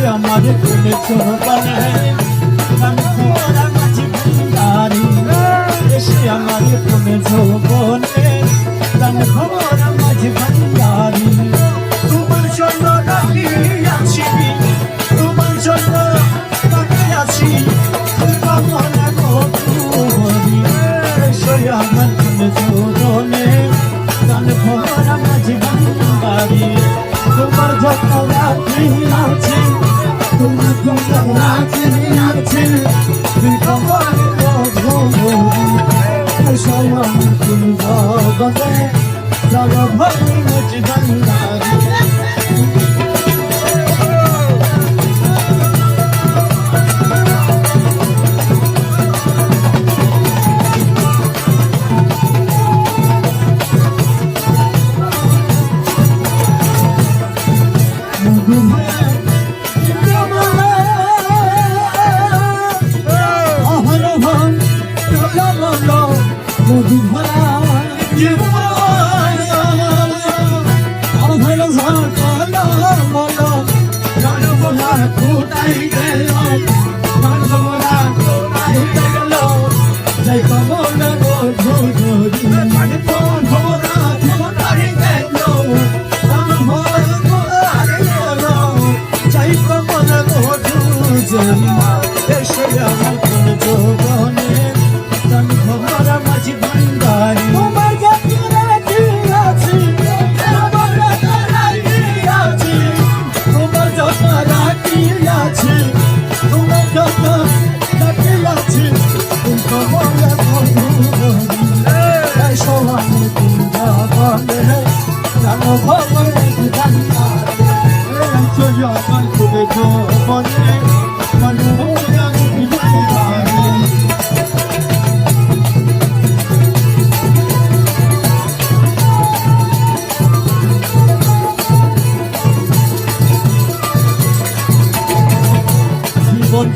আমার ফুলে চোপানে গান ভরা মাঝি ভান্ডারি এসে আমার ফুলে চোপনে গান ভরা মাঝি ভান্ডারি তোমার জন্য ডাকিয়াছি তোমার জন্য ডাকিয়াছি কামনা করি এসে আমার ফুলে চোপনে গান ভরা মাঝি ভান্ডারি তোমার যত রাখিয়াছি তোমার যত রাখিয়াছি তুই কমল ভরি সয়ং তুমি জগতে জগ ভরি মুঝ ভান্ডারি মধু ভরা অভয় ঝড় জনবলা কোটাই গেল জনবলা কোটাই গেল জয় কমল ধরি ভরা কোটাই গেল জনবলা কোটাই গেল জয় কমল ধরি এসে আমার কোন যোগনে গান ভরা মাঝি ভান্ডারি তোমার যত রাখিয়াছি তোমার যত রাখিয়াছি তোমার যত রাখিয়াছি তোমার যত রাখিয়াছি তুমি বলে বন্ধু এসো আমি তোমা বলে গান ভরা মাঝি ভান্ডারি চলো আমার খুবে বলে মনোরা ভান্ডারি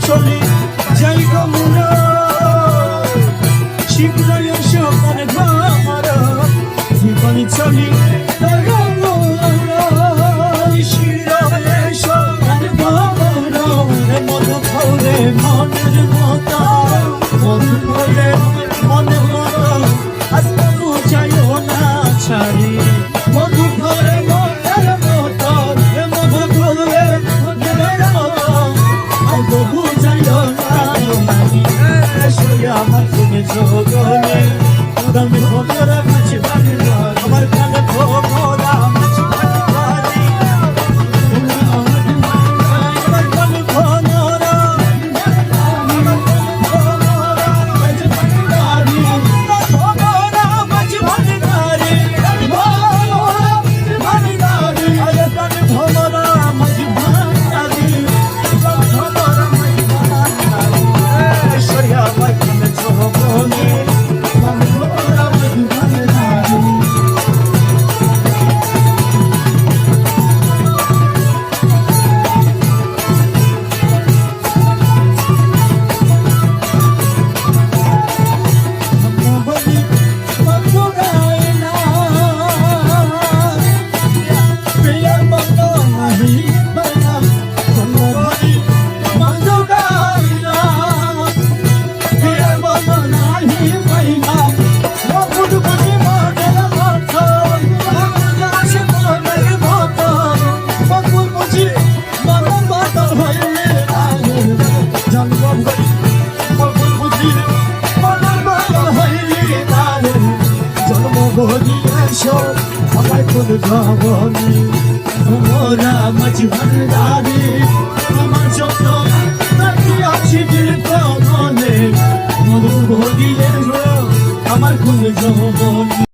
চলি যাই গমনা শীঘ্র এসো কার ঘর জীবন চলি এসো কার ঘর মধু ভরে মনের মতো মধু ভরে মনের মতো আজকে বুঝাইও না ছাড়ি মধু ভরে মনের মতো মধু ভরে মনের মতো তবু যাইও না আমার তুমি যোগনে গান ভরা মাঝি ভান্ডারি আমার গান ভরা মাঝি ভান্ডারি আমার গান ভরা মাঝি ভান্ডারি ভরা মাঝি ভান্ডারি ভান্ডারি আরে গান ভরা মাঝি ভান্ডারি আমার কোন যোগনে গান ভরা মাঝি ভান্ডারি আমার কোন জগনে ভরা মাঝি ভান্ডারি আমার যত